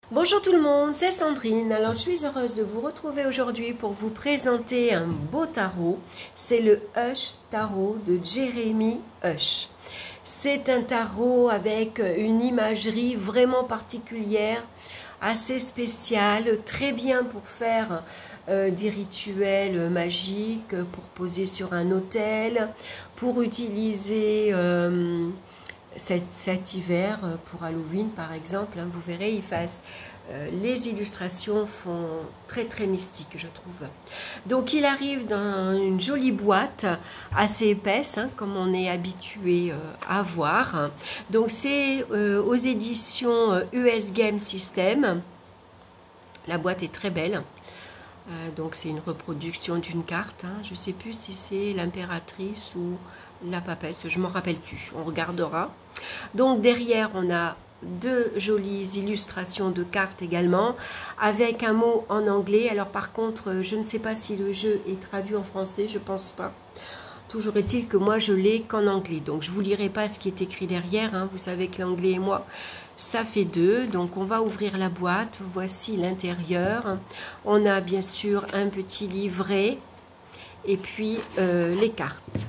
Bonjour tout le monde, c'est Sandrine. Alors je suis heureuse de vous retrouver aujourd'hui pour vous présenter un beau tarot. C'est le Hush Tarot de Jeremy Hush. C'est un tarot avec une imagerie vraiment particulière, assez spéciale, très bien pour faire des rituels magiques, pour poser sur un autel, pour utiliser cet hiver pour Halloween par exemple. Vous verrez, les illustrations font très mystique, je trouve. Donc il arrive dans une jolie boîte assez épaisse, comme on est habitué à voir. Donc c'est aux éditions US Game System. La boîte est très belle. Donc c'est une reproduction d'une carte. Je ne sais plus si c'est l'impératrice ou la papesse, je ne m'en rappelle plus, on regardera. Donc derrière on a deux jolies illustrations de cartes également, avec un mot en anglais. Alors par contre, je ne sais pas si le jeu est traduit en français, je pense pas. Toujours est-il que moi je l'ai qu'en anglais, donc je vous lirai pas ce qui est écrit derrière. Vous savez que l'anglais et moi, ça fait deux. Donc on va ouvrir la boîte, voici l'intérieur. On a bien sûr un petit livret et puis les cartes.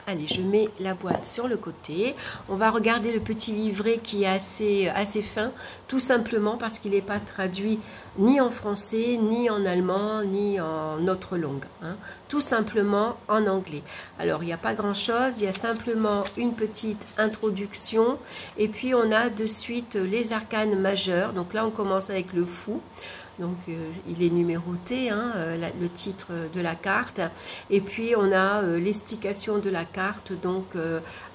Allez, je mets la boîte sur le côté. On va regarder le petit livret qui est assez fin, tout simplement parce qu'il n'est pas traduit ni en français, ni en allemand, ni en autre langue. Tout simplement en anglais. Alors, il n'y a pas grand-chose, il y a simplement une petite introduction. Et puis, on a de suite les arcanes majeurs. Donc là, on commence avec le fou. Donc il est numéroté, le titre de la carte. Et puis on a l'explication de la carte, donc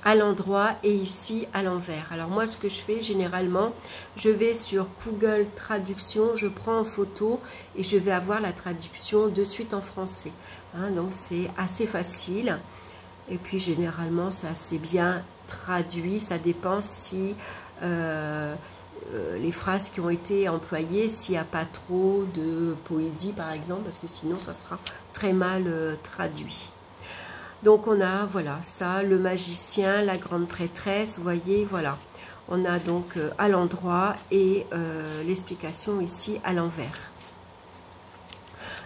à l'endroit et ici à l'envers. Alors moi ce que je fais généralement, je vais sur Google Traduction, je prends en photo et je vais avoir la traduction de suite en français. Donc c'est assez facile. Et puis généralement c'est assez bien traduit, ça dépend si... les phrases qui ont été employées, s'il n'y a pas trop de poésie par exemple, parce que sinon ça sera très mal traduit. Donc on a, voilà, ça, le magicien, la grande prêtresse, vous voyez, voilà. On a donc à l'endroit et l'explication ici à l'envers.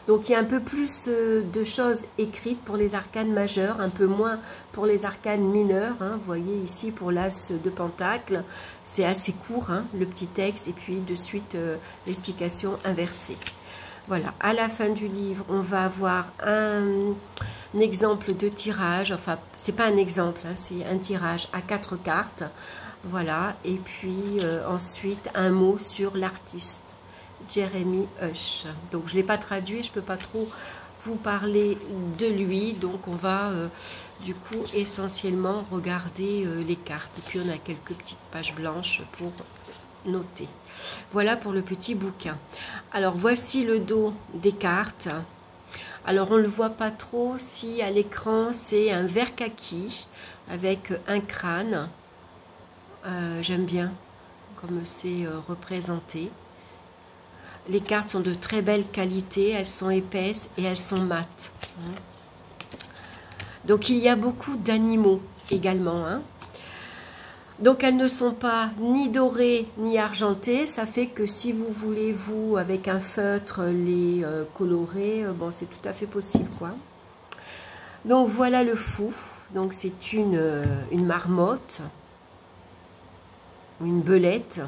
Donc il y a un peu plus de choses écrites pour les arcanes majeures, un peu moins pour les arcanes mineures. Vous voyez ici pour l'as de pentacle, c'est assez court, le petit texte, et puis de suite l'explication inversée. Voilà, à la fin du livre, on va avoir un exemple de tirage. Enfin, c'est pas un exemple, c'est un tirage à 4 cartes. Voilà, et puis ensuite un mot sur l'artiste. Jeremy Hush. Donc je ne l'ai pas traduit, je ne peux pas trop vous parler de lui. Donc on va du coup essentiellement regarder les cartes. Et puis on a quelques petites pages blanches pour noter. Voilà pour le petit bouquin. Alors voici le dos des cartes. Alors on ne le voit pas trop si à l'écran c'est un vert kaki avec un crâne. J'aime bien comme c'est représenté. Les cartes sont de très belle qualité, elles sont épaisses et elles sont mates. Donc il y a beaucoup d'animaux également. Donc elles ne sont pas ni dorées ni argentées. Ça fait que si vous voulez, vous, avec un feutre, les colorer, bon, c'est tout à fait possible, quoi. Donc voilà le fou. Donc c'est une marmotte, une belette.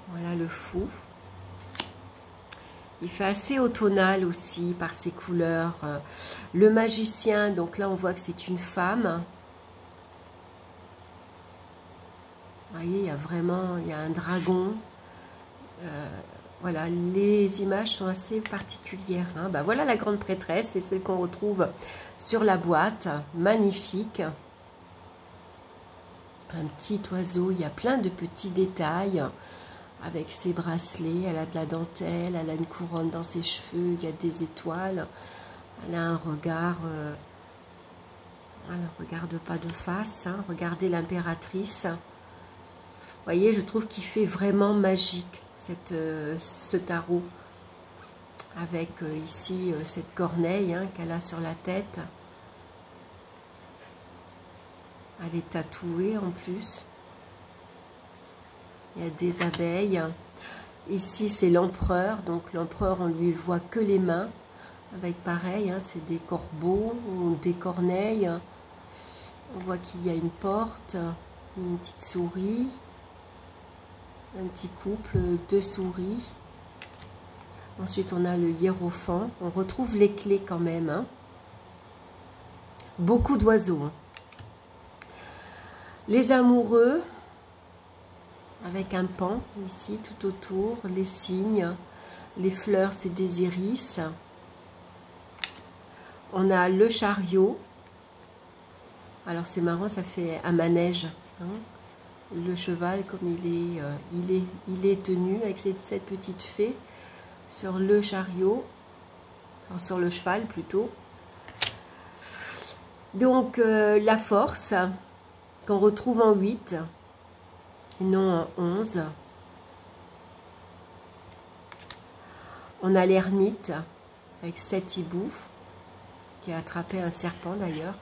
Voilà le fou. Il fait assez automnal aussi par ses couleurs. Le magicien, donc là on voit que c'est une femme. Vous voyez, il y a vraiment, il y a un dragon. Voilà, les images sont assez particulières. Voilà la grande prêtresse, c'est celle qu'on retrouve sur la boîte. Magnifique. Un petit oiseau, il y a plein de petits détails. Avec ses bracelets, elle a de la dentelle, elle a une couronne dans ses cheveux, il y a des étoiles, elle a un regard, elle ne regarde pas de face, regardez l'impératrice. Vous voyez, je trouve qu'il fait vraiment magique ce tarot, avec ici cette corneille qu'elle a sur la tête. Elle est tatouée en plus. Il y a des abeilles. Ici, c'est l'empereur. Donc, l'empereur, on lui voit que les mains. Avec pareil, hein, c'est des corbeaux ou des corneilles. On voit qu'il y a une porte, une petite souris. Un petit couple, 2 souris. Ensuite, on a le hiérophant. On retrouve les clés quand même. Hein. Beaucoup d'oiseaux. Hein. Les amoureux, avec un pan ici tout autour. Les cygnes, les fleurs, c'est des iris. On a le chariot. Alors, c'est marrant, ça fait un manège. Hein. Le cheval, comme il est tenu avec cette petite fée sur le chariot, enfin, sur le cheval plutôt. Donc, la force, qu'on retrouve en 8, et non en 11. On a l'ermite, avec 7 hiboux, qui a attrapé un serpent d'ailleurs.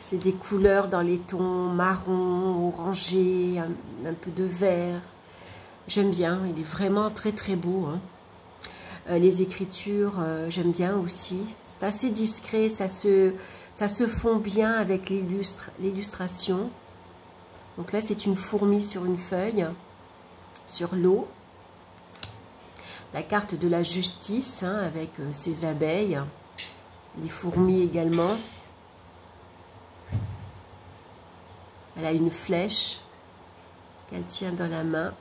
C'est des couleurs dans les tons marron, orangé, un peu de vert. J'aime bien, il est vraiment très très beau. Hein. Les écritures, j'aime bien aussi. C'est assez discret, ça se fond bien avec l'illustration. Donc là, c'est une fourmi sur une feuille, sur l'eau. La carte de la justice, hein, avec ses abeilles, les fourmis également. Elle a une flèche qu'elle tient dans la main.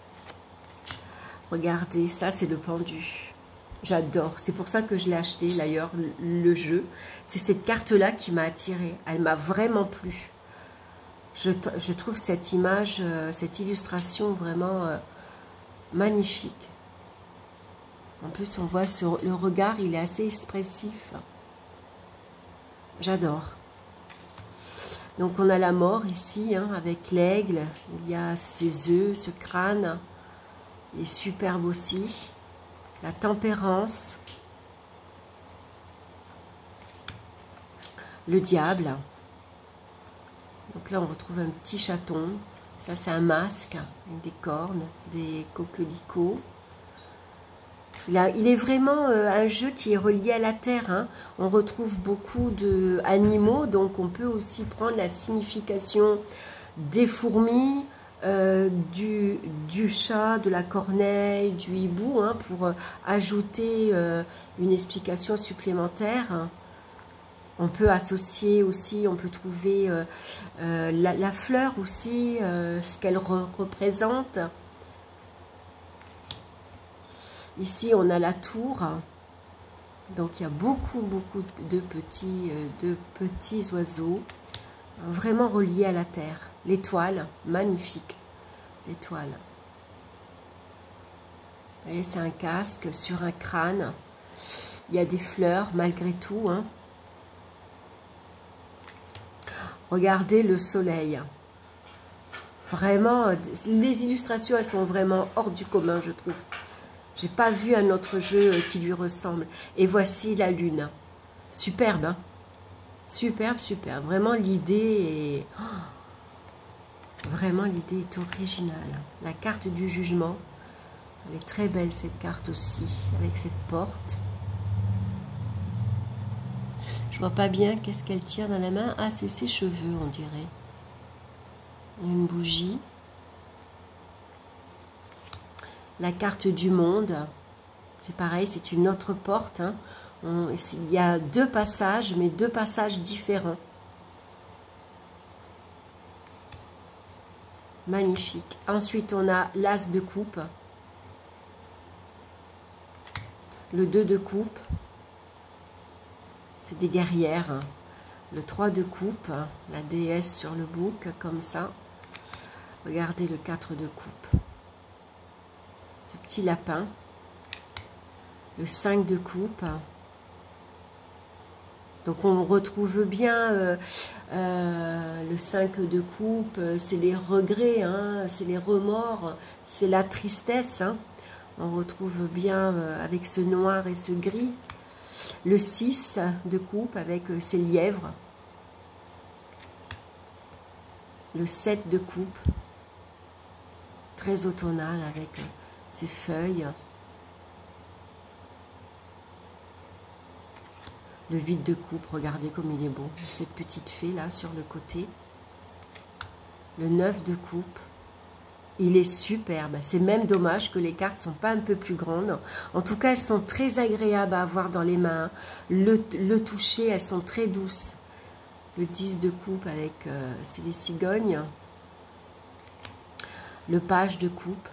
Regardez, ça c'est le pendu. J'adore. C'est pour ça que je l'ai acheté d'ailleurs, le jeu. C'est cette carte-là qui m'a attirée. Elle m'a vraiment plu. Je trouve cette image, cette illustration vraiment magnifique. En plus, on voit sur le regard, il est assez expressif. J'adore. Donc on a la mort ici, hein, avec l'aigle, il y a ses œufs, ce crâne, il est superbe aussi. La tempérance, le diable. Donc là on retrouve un petit chaton, ça c'est un masque, avec des cornes, des coquelicots. Il est vraiment un jeu qui est relié à la terre. Hein. On retrouve beaucoup d'animaux, donc on peut aussi prendre la signification des fourmis, du chat, de la corneille, du hibou, hein, pour ajouter une explication supplémentaire. On peut associer aussi, on peut trouver la fleur aussi, ce qu'elle représente. Ici, on a la tour. Donc, il y a beaucoup de petits oiseaux, vraiment reliés à la terre. L'étoile, magnifique. L'étoile. Vous voyez, c'est un casque sur un crâne. Il y a des fleurs, malgré tout. Hein. Regardez le soleil. Vraiment, les illustrations, elles sont vraiment hors du commun, je trouve. J'ai pas vu un autre jeu qui lui ressemble. Et voici la lune. Superbe, hein? Superbe, superbe. Vraiment, l'idée est... Vraiment, l'idée est originale. La carte du jugement. Elle est très belle, cette carte aussi, avec cette porte. Je vois pas bien qu'est-ce qu'elle tient dans la main. Ah, c'est ses cheveux, on dirait. Une bougie. La carte du monde, c'est pareil, c'est une autre porte. Hein. Il y a 2 passages, mais 2 passages différents. Magnifique. Ensuite, on a l'as de coupe. Le 2 de coupe. C'est des guerrières. Hein. Le 3 de coupe, la déesse sur le bouc, comme ça. Regardez le 4 de coupe. Ce petit lapin. Le 5 de coupe. Donc on retrouve bien le 5 de coupe, c'est les regrets, hein, c'est les remords, c'est la tristesse. Hein. On retrouve bien avec ce noir et ce gris. Le 6 de coupe avec ses lièvres. Le 7 de coupe. très automnal avec ces feuilles. Le 8 de coupe, regardez comme il est beau. Cette petite fée là sur le côté. Le 9 de coupe. Il est superbe. C'est même dommage que les cartes ne sont pas un peu plus grandes. En tout cas, elles sont très agréables à avoir dans les mains. Le toucher, elles sont très douces. Le 10 de coupe avec, c'est les cigognes. Le page de coupe.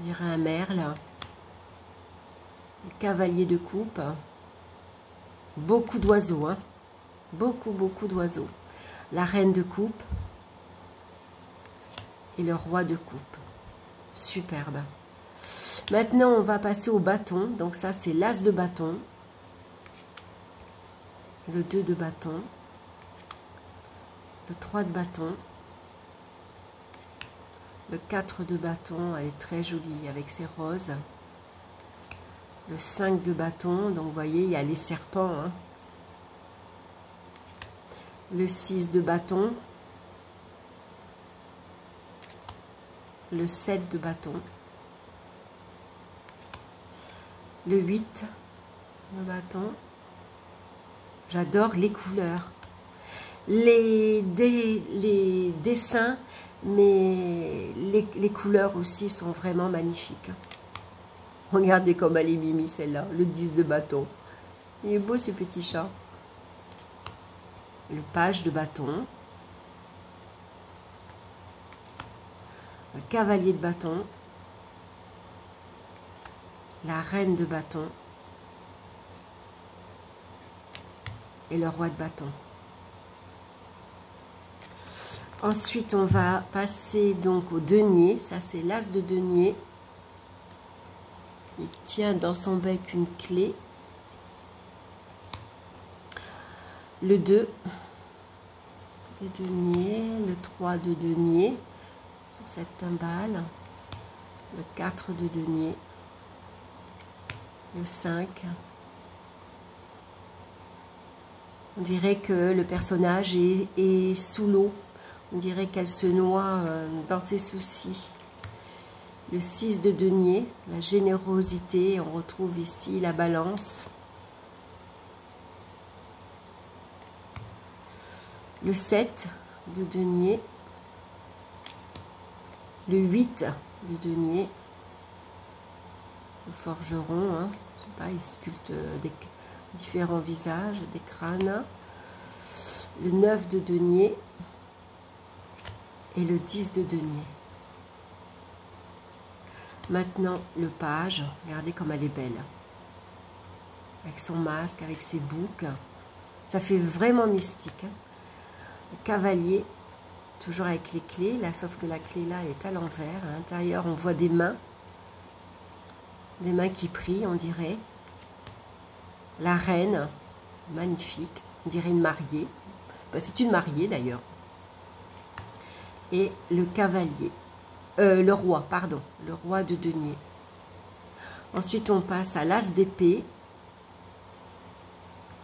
On dirait un merle. Le cavalier de coupe. Beaucoup d'oiseaux, hein. Beaucoup d'oiseaux. La reine de coupe. Et le roi de coupe. Superbe. Maintenant, on va passer au bâton. Donc ça, c'est l'as de bâton. Le 2 de bâton. Le 3 de bâton. Le 4 de bâton, elle est très jolie avec ses roses. Le 5 de bâton, donc vous voyez, il y a les serpents. Hein. Le 6 de bâton. Le 7 de bâton. Le 8 de bâton. J'adore les couleurs. Les dessins, mais les couleurs aussi sont vraiment magnifiques. Regardez comme elle est mimi celle-là, le 10 de bâton. Il est beau ce petit chat. Le page de bâton. Le cavalier de bâton. La reine de bâton. Et le roi de bâton. Ensuite, on va passer donc au denier. Ça, c'est l'as de denier. Il tient dans son bec une clé. Le 2 de denier. Le 3 de denier sur cette timbale. Le 4 de denier. Le 5. On dirait que le personnage est sous l'eau. On dirait qu'elle se noie dans ses soucis. Le 6 de denier, la générosité. On retrouve ici la balance. Le 7 de denier. Le 8 de denier. Le forgeron, hein. Je sais pas, il sculpte des différents visages, des crânes. Le 9 de denier. Et le 10 de denier. Maintenant, le page. Regardez comme elle est belle. Avec son masque, avec ses boucles. Ça fait vraiment mystique. Hein. Le cavalier, toujours avec les clés. Là, sauf que la clé, là, elle est à l'envers. À l'intérieur, on voit des mains. Des mains qui prient, on dirait. La reine, magnifique. On dirait une mariée. Ben, c'est une mariée, d'ailleurs. Et le cavalier, le roi, pardon, le roi de denier. Ensuite, on passe à l'as d'épée,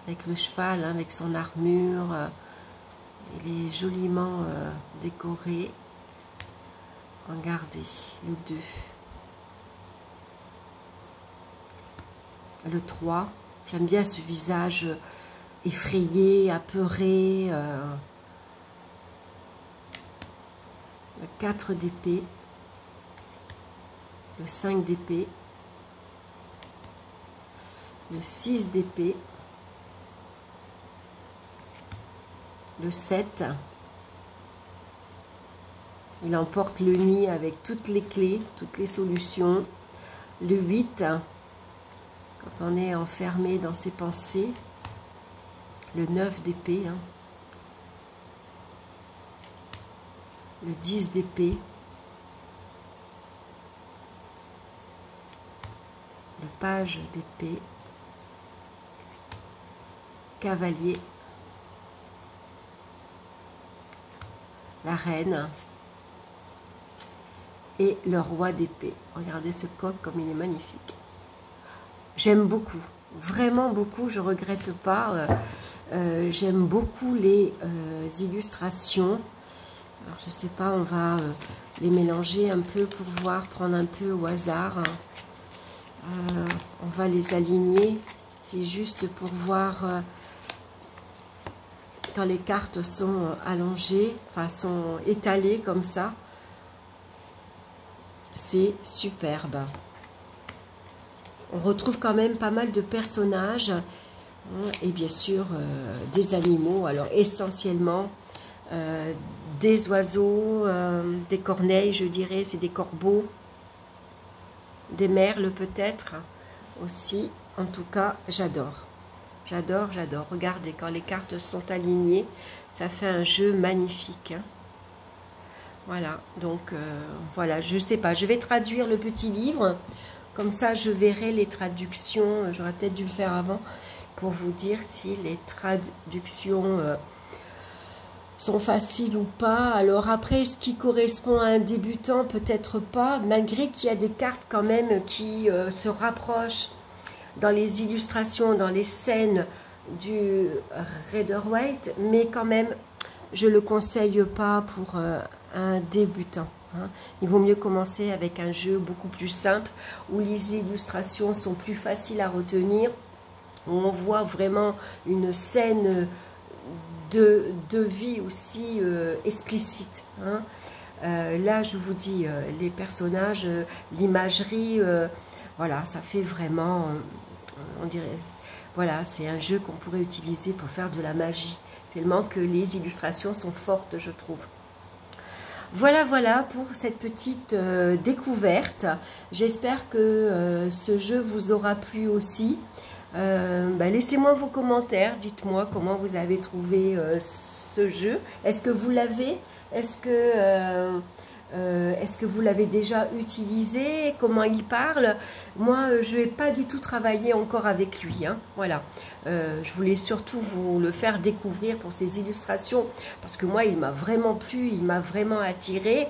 avec le cheval, hein, avec son armure, il est joliment décoré. Regardez, le 2. Le 3, j'aime bien ce visage effrayé, apeuré. Le 4 d'épée, le 5 d'épée, le 6 d'épée, le 7, il emporte le nid avec toutes les clés, toutes les solutions, le 8, quand on est enfermé dans ses pensées, le 9 d'épée, hein. Le 10 d'épée, le page d'épée, cavalier, la reine et le roi d'épée. Regardez ce coq comme il est magnifique. J'aime beaucoup, vraiment beaucoup, je ne regrette pas. J'aime beaucoup les illustrations. Alors, je sais pas, on va les mélanger un peu pour voir, prendre un peu au hasard. On va les aligner. C'est juste pour voir quand les cartes sont allongées, enfin sont étalées comme ça. C'est superbe. On retrouve quand même pas mal de personnages. Et bien sûr, des animaux. Alors, essentiellement, des oiseaux, des corneilles, je dirais. C'est des corbeaux. Des merles, peut-être, aussi. En tout cas, j'adore. J'adore, j'adore. Regardez, quand les cartes sont alignées, ça fait un jeu magnifique. Hein. Voilà, donc, voilà, je sais pas. Je vais traduire le petit livre. Comme ça, je verrai les traductions. J'aurais peut-être dû le faire avant pour vous dire si les traductions sont faciles ou pas. Alors après, ce qui correspond à un débutant, peut-être pas, malgré qu'il y a des cartes quand même qui se rapprochent dans les illustrations, dans les scènes du Rider-Waite, mais quand même, je ne le conseille pas pour un débutant. Hein. Il vaut mieux commencer avec un jeu beaucoup plus simple, où les illustrations sont plus faciles à retenir, où on voit vraiment une scène de vie aussi explicite. Hein. Là, je vous dis, les personnages, l'imagerie, voilà, ça fait vraiment, on dirait, voilà, c'est un jeu qu'on pourrait utiliser pour faire de la magie, tellement que les illustrations sont fortes, je trouve. Voilà, voilà pour cette petite découverte. J'espère que ce jeu vous aura plu aussi. Laissez-moi vos commentaires. Dites-moi comment vous avez trouvé ce jeu. Est-ce que vous l'avez? Est-ce que vous l'avez déjà utilisé? Comment il parle? Moi, je n'ai pas du tout travaillé encore avec lui. Hein. Voilà. Je voulais surtout vous le faire découvrir pour ses illustrations, parce que moi, il m'a vraiment plu, il m'a vraiment attiré.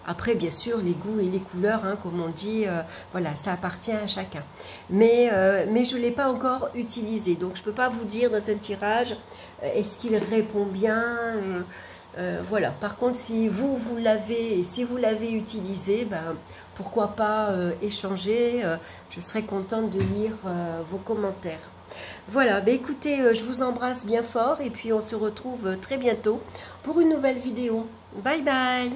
Après, bien sûr, les goûts et les couleurs, hein, comme on dit, voilà, ça appartient à chacun. Mais je ne l'ai pas encore utilisé, donc je ne peux pas vous dire dans un tirage, est-ce qu'il répond bien voilà. Par contre, si vous l'avez, si vous l'avez utilisé, ben, pourquoi pas échanger. Je serais contente de lire vos commentaires. Voilà, ben écoutez, je vous embrasse bien fort et puis on se retrouve très bientôt pour une nouvelle vidéo. Bye bye!